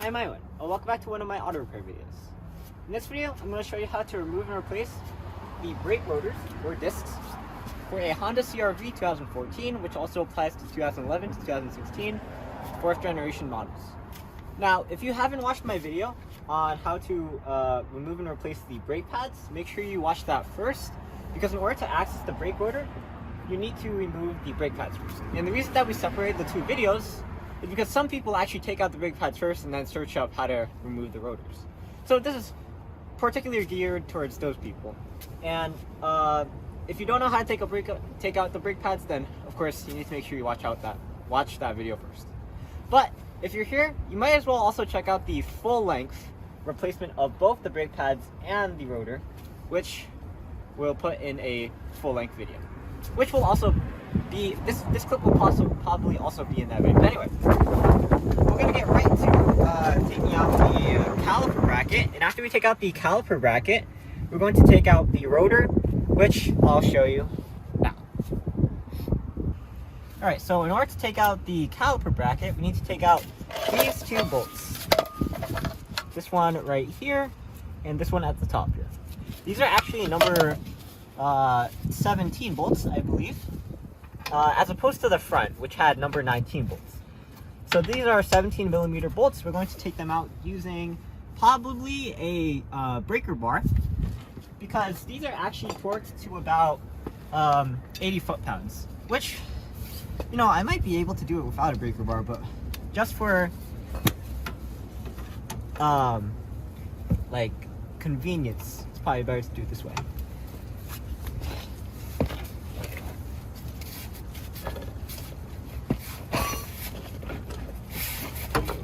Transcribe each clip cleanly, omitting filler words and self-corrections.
I'm Aiman, and welcome back to one of my auto repair videos. In this video, I'm going to show you how to remove and replace the brake rotors, or discs, for a Honda CRV 2014, which also applies to 2011 to 2016 4th generation models. Now, if you haven't watched my video on how to remove and replace the brake pads, make sure you watch that first, because in order to access the brake rotor, you need to remove the brake pads first. And the reason that we separate the two videos is because some people actually take out the brake pads first and then search up how to remove the rotors. So this is particularly geared towards those people. And if you don't know how to take out the brake pads, then of course you need to make sure you watch that video first. But if you're here, you might as well also check out the full-length replacement of both the brake pads and the rotor, which we'll put in a full-length video, which will also be, this clip will probably also be in that video. But anyway, we're going to get right to taking out the caliper bracket, and after we take out the caliper bracket, we're going to take out the rotor, which I'll show you now. Alright, so in order to take out the caliper bracket, we need to take out these two bolts. This one right here, and this one at the top here. These are actually number 17 bolts, I believe, as opposed to the front, which had number 19 bolts. So these are 17mm bolts. We're going to take them out using probably a breaker bar, because these are actually torqued to about 80 foot-pounds, which, you know, I might be able to do it without a breaker bar, but just for like convenience, it's probably better to do it this way.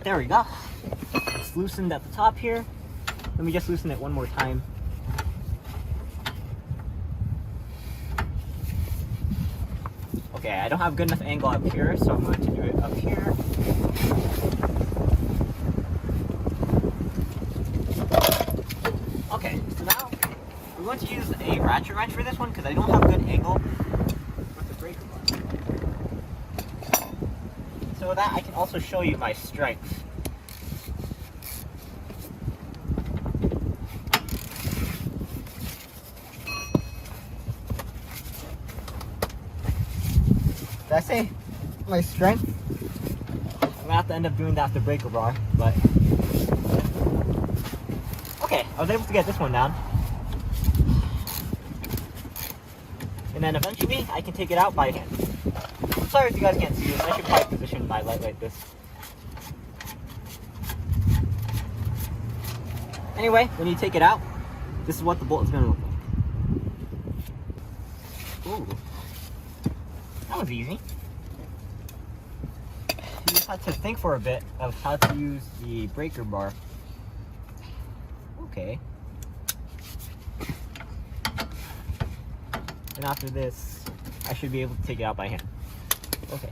There we go. It's loosened at the top here. Let me just loosen it one more time. Okay, I don't have good enough angle up here, so I'm going to do it up here. Okay, so now we're going to use a ratchet wrench for this one because I don't have a good angle with the breaker bar, so that I can also show you my strength. Did I say my strength? I'm gonna have to end up doing that with the breaker bar, but okay, I was able to get this one down. And then eventually I can take it out by hand. I'm sorry if you guys can't see this. I should probably position my light like this. Anyway, when you take it out, this is what the bolt is gonna look like. Ooh. That was easy. You just had to think for a bit of how to use the breaker bar. Okay. And after this, I should be able to take it out by hand. Okay.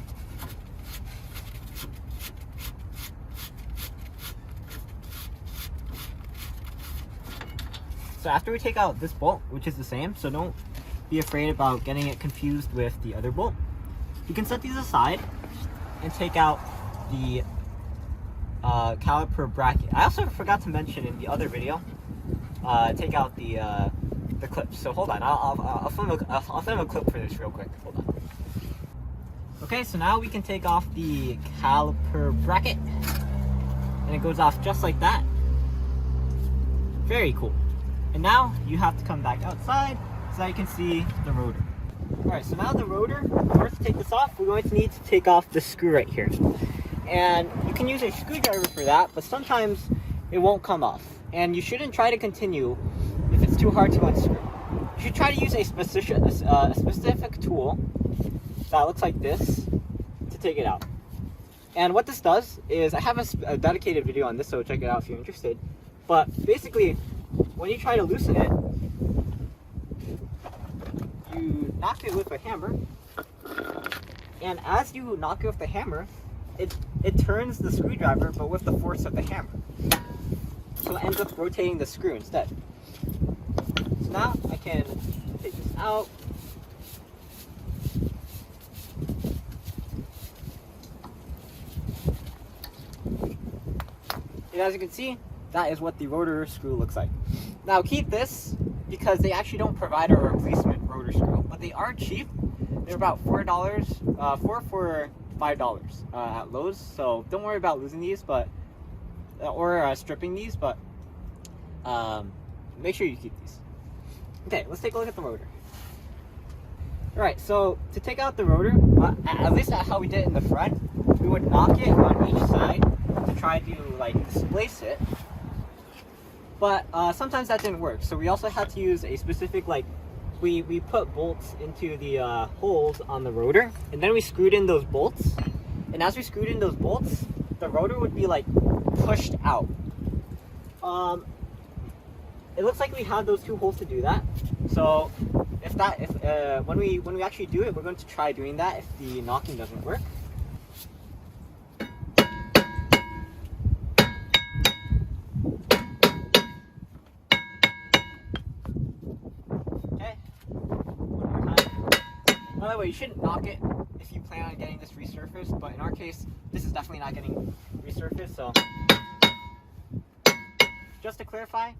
So after we take out this bolt, which is the same, so don't be afraid about getting it confused with the other bolt. You can set these aside and take out the caliper bracket. I also forgot to mention in the other video, take out the clips. So hold on, I'll film a clip for this real quick. Hold on. Okay, so now we can take off the caliper bracket, and it goes off just like that. Very cool. And now you have to come back outside so that you can see the rotor. Alright, so now the rotor, in order to take this off, we're going to need to take off the screw right here. And you can use a screwdriver for that, but sometimes it won't come off. And you shouldn't try to continue if it's too hard to unscrew. You should try to use a specific tool that looks like this to take it out. And what this does is, I have a dedicated video on this, so check it out if you're interested. But basically, when you try to loosen it, you knock it with a hammer, and as you knock it with the hammer, it turns the screwdriver, but with the force of the hammer. So it ends up rotating the screw instead. So now I can take this out. And as you can see, that is what the rotor screw looks like. Now keep this because they actually don't provide a replacement rotor screw, but they are cheap. They're about $4, 4 for $5 at Lowe's. So don't worry about losing these, but or stripping these, but make sure you keep these. Okay, let's take a look at the rotor. Alright, so to take out the rotor, at least at how we did it in the front, we would knock it on each side to try to like displace it. But sometimes that didn't work, so we also had to use a specific, like, we put bolts into the holes on the rotor, and then we screwed in those bolts. And as we screwed in those bolts, the rotor would be like pushed out. It looks like we have those two holes to do that. So when we actually do it, we're going to try doing that if the knocking doesn't work. Okay, one more time. By the way, you shouldn't knock it if you plan on getting this resurfaced, but in our case, this is definitely not getting resurfaced, so just to clarify,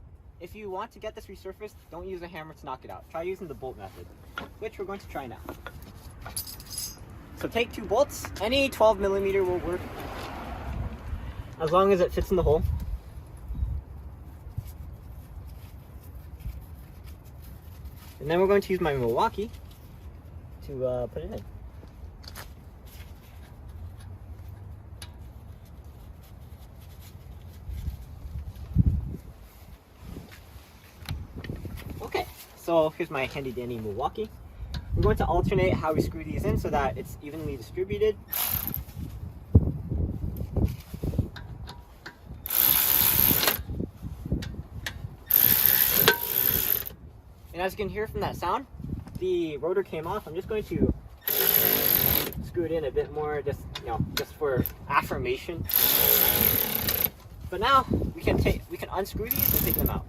if you want to get this resurfaced, don't use a hammer to knock it out. Try using the bolt method, which we're going to try now. So take 2 bolts. Any 12mm will work, as long as it fits in the hole. And then we're going to use my Milwaukee to put it in. So here's my handy dandy Milwaukee. We're going to alternate how we screw these in so that it's evenly distributed. And as you can hear from that sound, the rotor came off. I'm just going to screw it in a bit more, just for affirmation. But now we can unscrew these and take them out.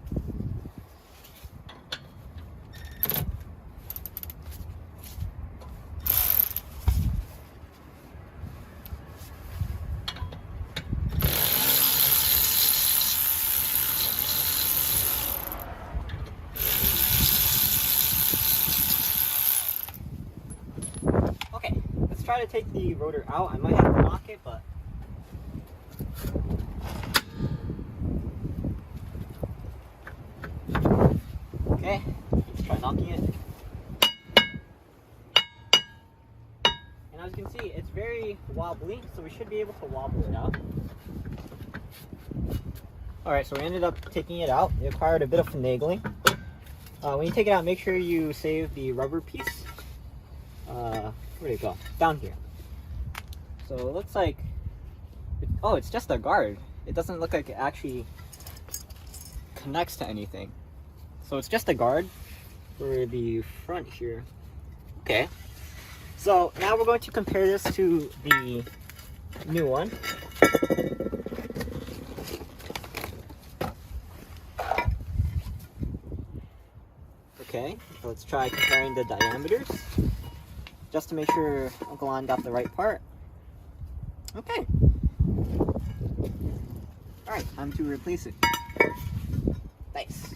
Try to take the rotor out. I might have to knock it, but okay, let's try knocking it. And as you can see, it's very wobbly, so we should be able to wobble it out. Alright, so we ended up taking it out. It required a bit of finagling. When you take it out, make sure you save the rubber piece. Where'd it go? Down here. So it looks like, oh, it's just a guard. It doesn't look like it actually connects to anything. So it's just a guard for the front here. Okay. So now we're going to compare this to the new one. Okay, so let's try comparing the diameters, just to make sure Uncle Lon got the right part. Okay. Alright, time to replace it. Nice.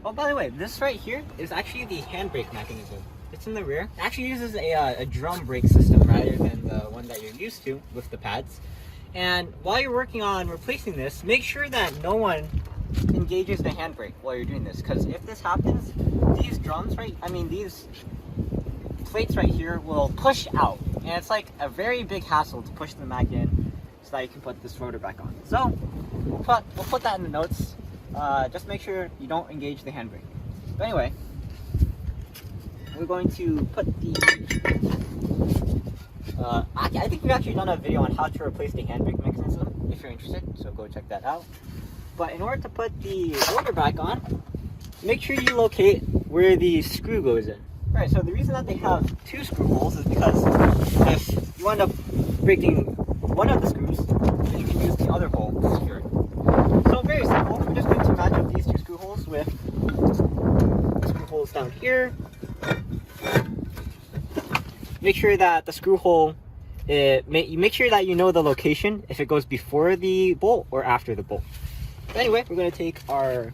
Oh, by the way, this right here is actually the handbrake mechanism. It's in the rear. It actually uses a drum brake system rather than the one that you're used to with the pads. And while you're working on replacing this, make sure that no one engages the handbrake while you're doing this, because if this happens, these drums these plates right here will push out, and it's like a very big hassle to push them back in so that you can put this rotor back on. So we'll put that in the notes. Just make sure you don't engage the handbrake. But anyway, we're going to put the I think we've actually done a video on how to replace the handbrake mechanism if you're interested, so go check that out. But in order to put the rotor back on, make sure you locate where the screw goes in. Alright, so the reason that they have 2 screw holes is because if you end up breaking one of the screws, then you can use the other hole to secure it. So very simple. We're just going to match up these 2 screw holes with screw holes down here. Make sure that the screw hole you make sure that you know the location, if it goes before the bolt or after the bolt. But anyway, we're going to take our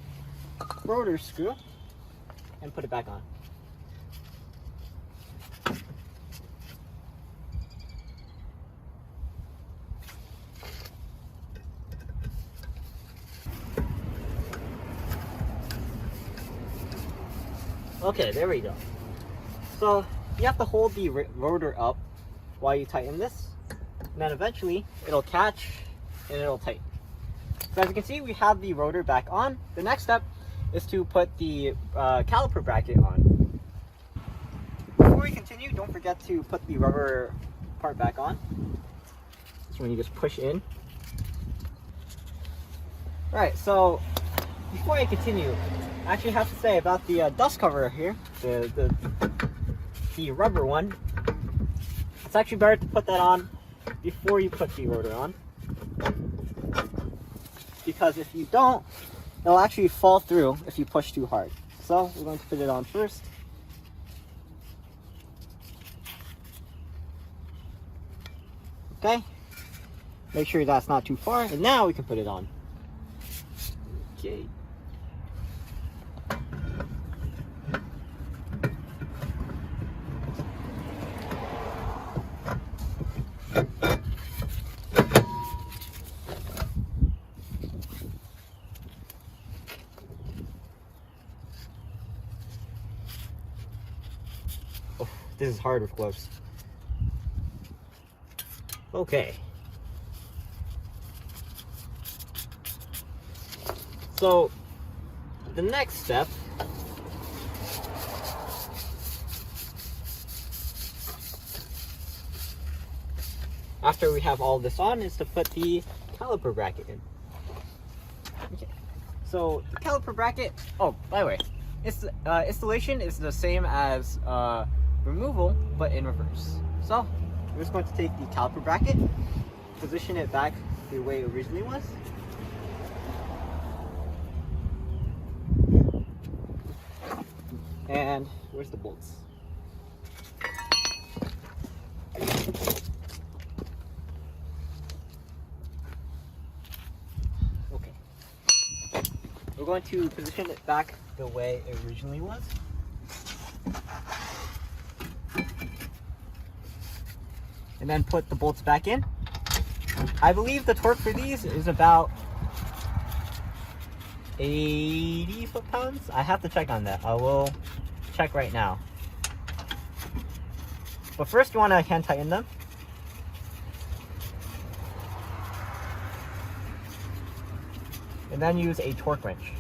rotor screw and put it back on. Okay, there we go. So you have to hold the rotor up while you tighten this, and then eventually it'll catch and it'll tighten. So as you can see, we have the rotor back on. The next step is to put the caliper bracket on. Before we continue, don't forget to put the rubber part back on. So when you just push in. Alright, so before I continue, I actually have to say about the dust cover here, the rubber one. It's actually better to put that on before you put the rotor on, because if you don't, it'll actually fall through if you push too hard. So we're going to put it on first. Okay, make sure that's not too far, and now we can put it on. Okay. Oh, this is hard with gloves. Okay. So the next step after we have all this on is to put the caliper bracket in. Okay. So the caliper bracket, oh, by the way, installation is the same as removal, but in reverse. So we're just going to take the caliper bracket, position it back the way it originally was. And where's the bolts? Okay. We're going to position it back the way it originally was. And then put the bolts back in. I believe the torque for these is about 80 foot-pounds. I have to check on that. I will check right now. But first you want to hand tighten them. And then use a torque wrench.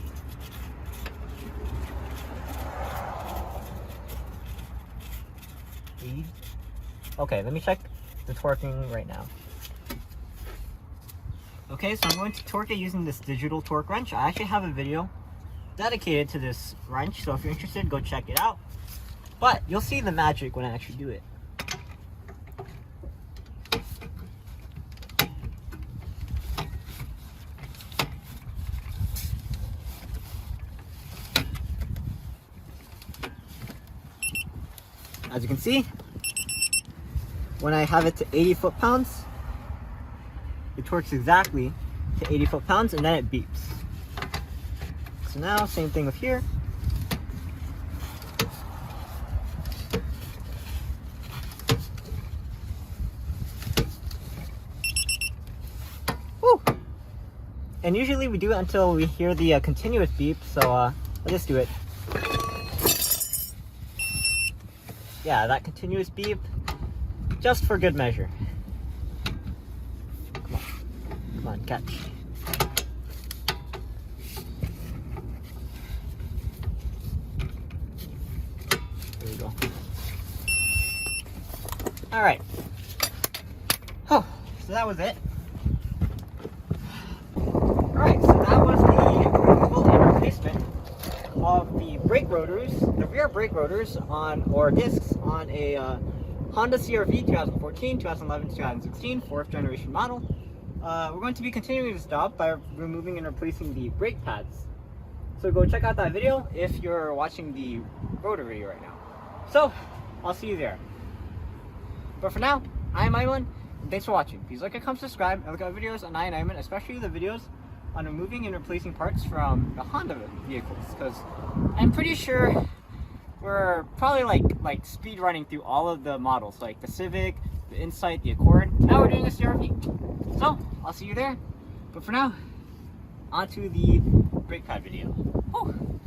Okay, let me check the torquing right now. Okay, so I'm going to torque it using this digital torque wrench. I actually have a video dedicated to this wrench, so if you're interested, go check it out. But you'll see the magic when I actually do it. As you can see, when I have it to 80 foot-pounds, it torques exactly to 80 foot-pounds, and then it beeps. So now, same thing with here. Woo! And usually we do it until we hear the continuous beep, so I'll just do it. Yeah, that continuous beep, just for good measure. Come on, catch. There we go. All right. Oh, so that was it. All right, so that was the removal and replacement of the brake rotors, the rear brake rotors on, or discs on a Honda CRV 2014, 2011, 2016, 4th generation model. We're going to be continuing this job by removing and replacing the brake pads. So go check out that video if you're watching the rotor video right now. So, I'll see you there. But for now, I'm Aiman, and thanks for watching. Please like and comment, subscribe, and look at videos on EyeOnAiman, especially the videos on removing and replacing parts from the Honda vehicles, because I'm pretty sure we're probably like speed running through all of the models, like the Civic, the Insight, the Accord. Now we're doing a CRV. So I'll see you there. But for now, on to the brake pad video. Whew.